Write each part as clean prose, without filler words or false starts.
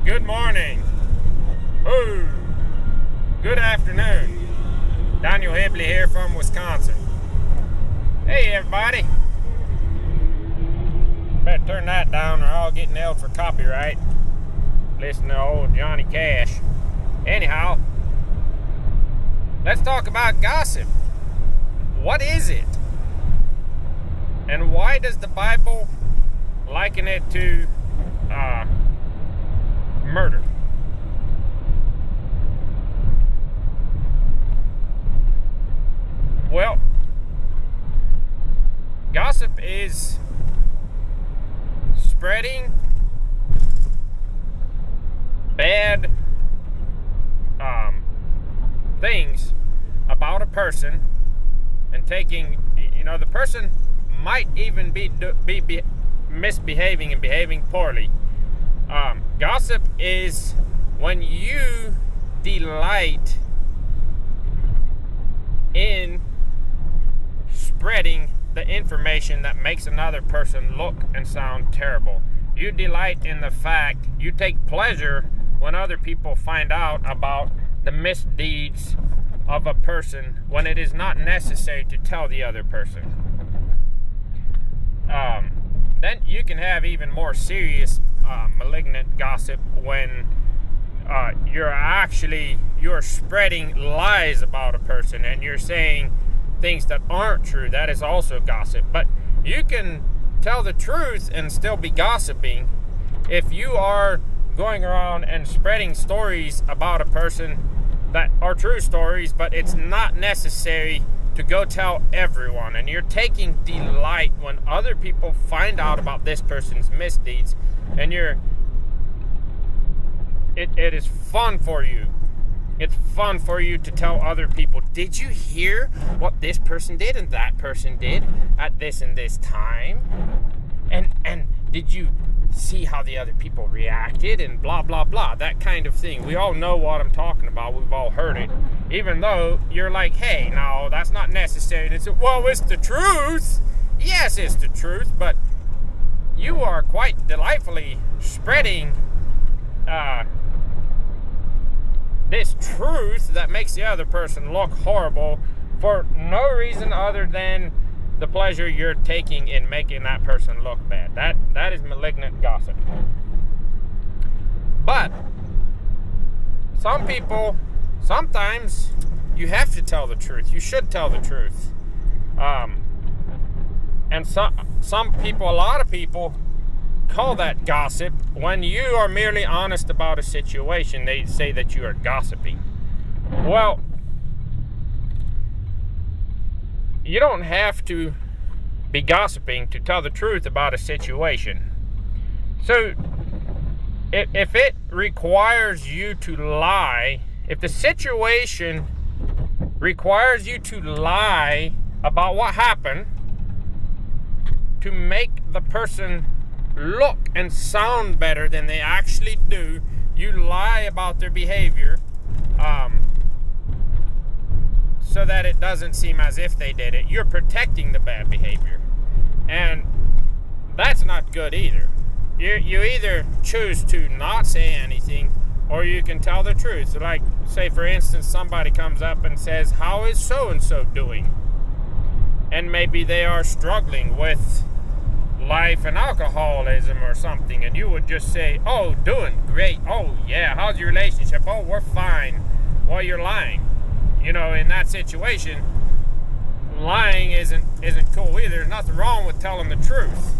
Good morning. Ooh. Good afternoon. Daniel Hibley here from Wisconsin. Hey everybody. Better turn that down or I'll get nailed for copyright. Listen to old Johnny Cash. Anyhow, let's talk about gossip. What is it? And why does the Bible liken it to murder? Well, gossip is spreading bad things about a person and taking, the person might even be misbehaving and behaving poorly. Gossip is when you delight in spreading the information that makes another person look and sound terrible. You delight in the fact, you take pleasure when other people find out about the misdeeds of a person when it is not necessary to tell the other person. Then you can have even more serious malignant gossip when you're spreading lies about a person and you're saying things that aren't true. That is also gossip. But you can tell the truth and still be gossiping if you are going around and spreading stories about a person that are true stories, but it's not necessary to go tell everyone, and you're taking delight when other people find out about this person's misdeeds, and it is fun for you. It's fun for you to tell other people, did you hear what this person did and that person did at this and this time? And did you see how the other people reacted and blah, blah, blah, that kind of thing. We all know what I'm talking about. We've all heard it. Even though you're like, hey, no, that's not necessary. And it's, well, it's the truth. Yes, it's the truth, but you are quite delightfully spreading this truth that makes the other person look horrible for no reason other than the pleasure you're taking in making that person look bad. That is malignant gossip. But some people, sometimes you have to tell the truth. You should tell the truth. And some people, a lot of people, call that gossip. When you are merely honest about a situation, they say that you are gossiping. Well, you don't have to be gossiping to tell the truth about a situation. So, if it requires you to lie, if the situation requires you to lie about what happened to make the person look and sound better than they actually do, you lie about their behavior, so that it doesn't seem as if they did it. You're protecting the bad behavior. And that's not good either. You either choose to not say anything, or you can tell the truth. Like, say for instance, somebody comes up and says, how is so-and-so doing? And maybe they are struggling with life and alcoholism or something, and you would just say, oh, doing great. Oh, yeah, how's your relationship? Oh, we're fine. Well, you're lying. In that situation, lying isn't cool either. There's nothing wrong with telling the truth.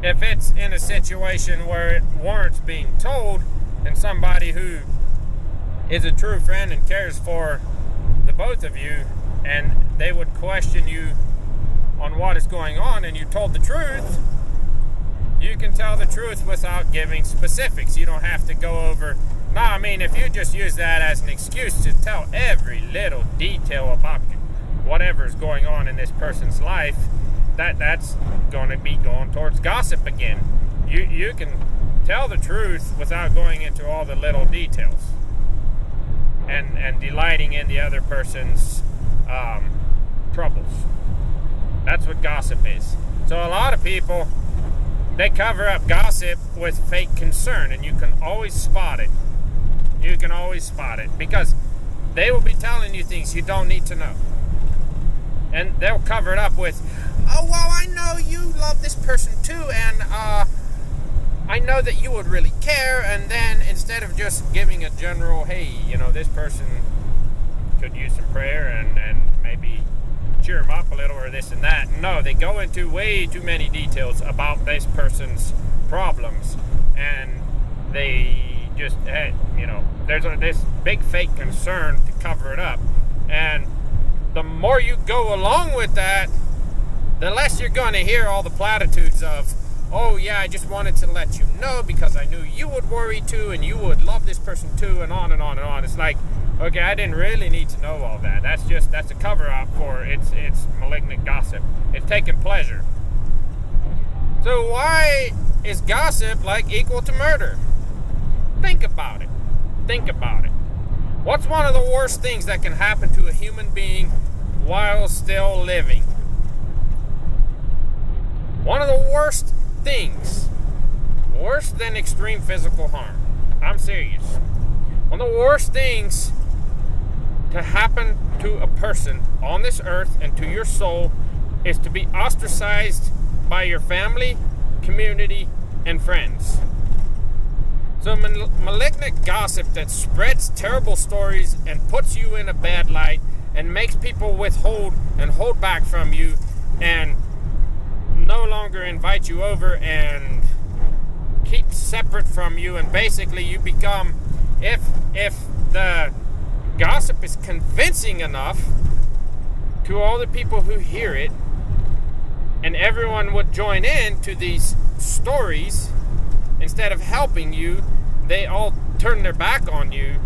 If it's in a situation where it warrants being told, and somebody who is a true friend and cares for the both of you, and they would question you on what is going on, and you told the truth, you can tell the truth without giving specifics. You don't have to go over. No, I mean, if you just use that as an excuse to tell every little detail about whatever's going on in this person's life, that's going to be going towards gossip again. You can tell the truth without going into all the little details and delighting in the other person's troubles. That's what gossip is. So a lot of people They cover up gossip with fake concern, and you can always spot it. You can always spot it because they will be telling you things you don't need to know. And they'll cover it up with, oh, well, I know you love this person too, and I know that you would really care. And then instead of just giving a general, hey, this person could use some prayer and maybe cheer them up a little or this and that. No, they go into way too many details about this person's problems, and they just, there's this big fake concern to cover it up. And the more you go along with that, the less you're going to hear all the platitudes of, oh yeah, I just wanted to let you know because I knew you would worry too and you would love this person too, and on and on and on. It's like, okay, I didn't really need to know all that. That's a cover-up for it's malignant gossip. It's taking pleasure. So why is gossip equal to murder? Think about it. Think about it. What's one of the worst things that can happen to a human being while still living? One of the worst things, worse than extreme physical harm. I'm serious. One of the worst things to happen to a person on this earth and to your soul is to be ostracized by your family, community, and friends. So malignant gossip that spreads terrible stories and puts you in a bad light and makes people withhold and hold back from you and no longer invite you over and keep separate from you, and basically you become, if the gossip is convincing enough to all the people who hear it, and everyone would join in to these stories, instead of helping you, they all turn their back on you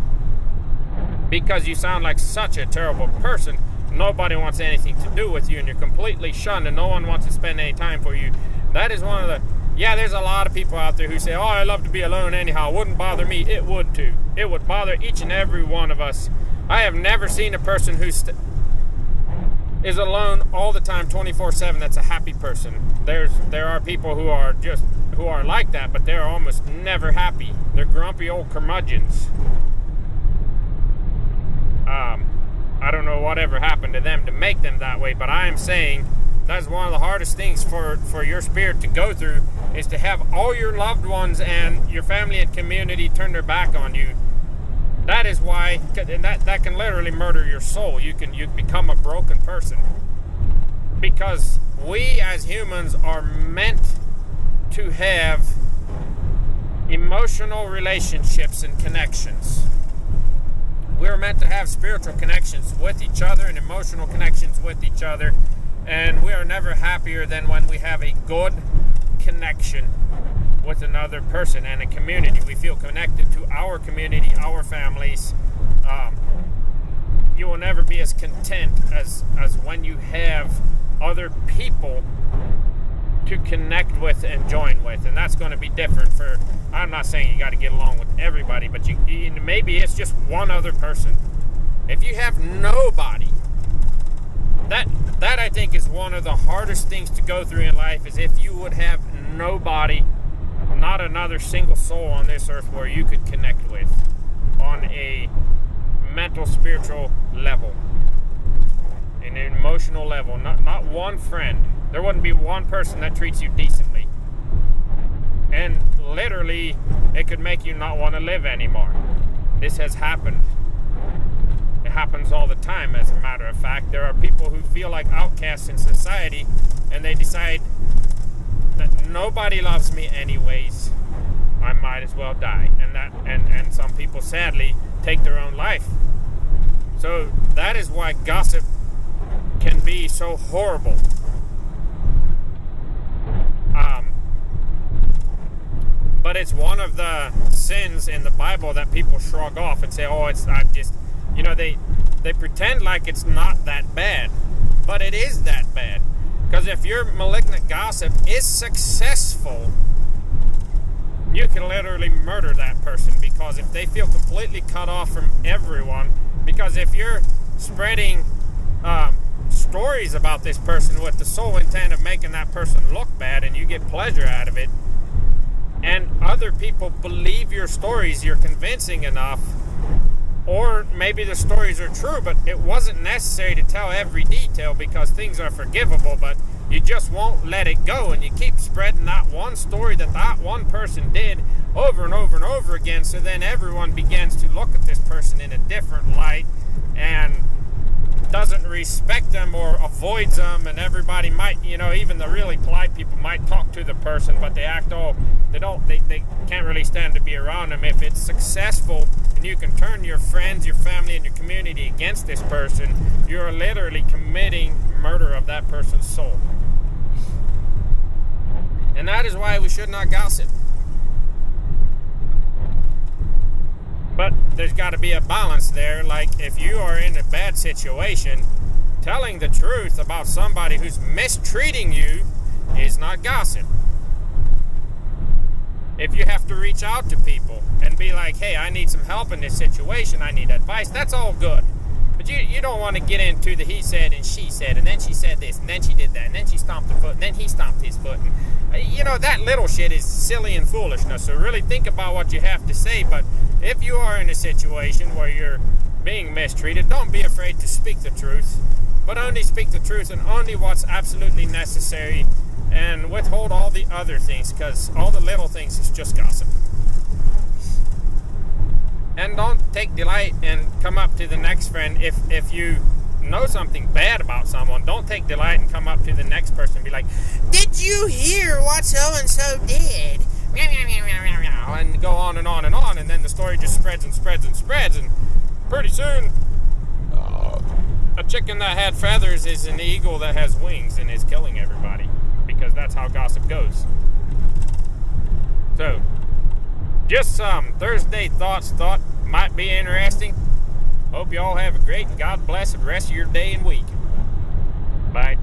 because you sound like such a terrible person. Nobody wants anything to do with you, and you're completely shunned, and no one wants to spend any time for you. That is one of the... Yeah, there's a lot of people out there who say, oh, I love to be alone anyhow. It wouldn't bother me. It would too. It would bother each and every one of us. I have never seen a person who is alone all the time, 24/7. That's a happy person. There are people who are like that, but they're almost never happy. They're grumpy old curmudgeons. I don't know whatever happened to them to make them that way, but I am saying that's one of the hardest things for your spirit to go through, is to have all your loved ones and your family and community turn their back on you. That is why, and that can literally murder your soul. You become a broken person. Because we as humans are meant to have emotional relationships and connections. We're meant to have spiritual connections with each other and emotional connections with each other. And we are never happier than when we have a good connection with another person and a community. We feel connected to our community, our families. You will never be as content as when you have other people to connect with and join with. And that's going to be different for... I'm not saying you got to get along with everybody, but maybe it's just one other person. If you have nobody, that I think is one of the hardest things to go through in life, is if you would have nobody, not another single soul on this earth where you could connect with on a mental, spiritual level, an emotional level, not one friend. There wouldn't be one person that treats you decently. And literally, it could make you not want to live anymore. This has happened. It happens all the time, as a matter of fact. There are people who feel like outcasts in society, and they decide that nobody loves me anyways. I might as well die. And some people sadly take their own life. So that is why gossip can be so horrible. But it's one of the sins in the Bible that people shrug off and say, oh, it's not just, they pretend like it's not that bad. But it is that bad. Because if your malignant gossip is successful, you can literally murder that person, because if they feel completely cut off from everyone, because if you're spreading stories about this person with the sole intent of making that person look bad, and you get pleasure out of it, and other people believe your stories, you're convincing enough, or maybe the stories are true, but it wasn't necessary to tell every detail because things are forgivable, but you just won't let it go, and you keep spreading that one story that one person did over and over and over again, so then everyone begins to look at this person in a different light and doesn't respect them or avoids them, and everybody might, even the really polite people might talk to the person, but they act they can't really stand to be around them. If it's successful and you can turn your friends, your family, and your community against this person, you're literally committing murder of that person's soul. And that is why we should not gossip. But there's got to be a balance there. Like, if you are in a bad situation, telling the truth about somebody who's mistreating you is not gossip. If you have to reach out to people and be like, hey, I need some help in this situation, I need advice, that's all good. But you don't want to get into the he said and she said, and then she said this, and then she did that, and then she stomped her foot, and then he stomped his foot. And, that little shit is silly and foolishness. So really think about what you have to say. But if you are in a situation where you're being mistreated, don't be afraid to speak the truth. But only speak the truth and only what's absolutely necessary, and withhold all the other things, because all the little things is just gossip. And don't take delight and come up to the next friend if you know something bad about someone. Don't take delight and come up to the next person and be like, did you hear what so-and-so did? And go on and on and on, and then the story just spreads and spreads and spreads, and pretty soon a chicken that had feathers is an eagle that has wings and is killing everybody, because that's how gossip goes. So, just some Thursday thoughts thought might be interesting. Hope you all have a great and God blessed rest of your day and week. Bye.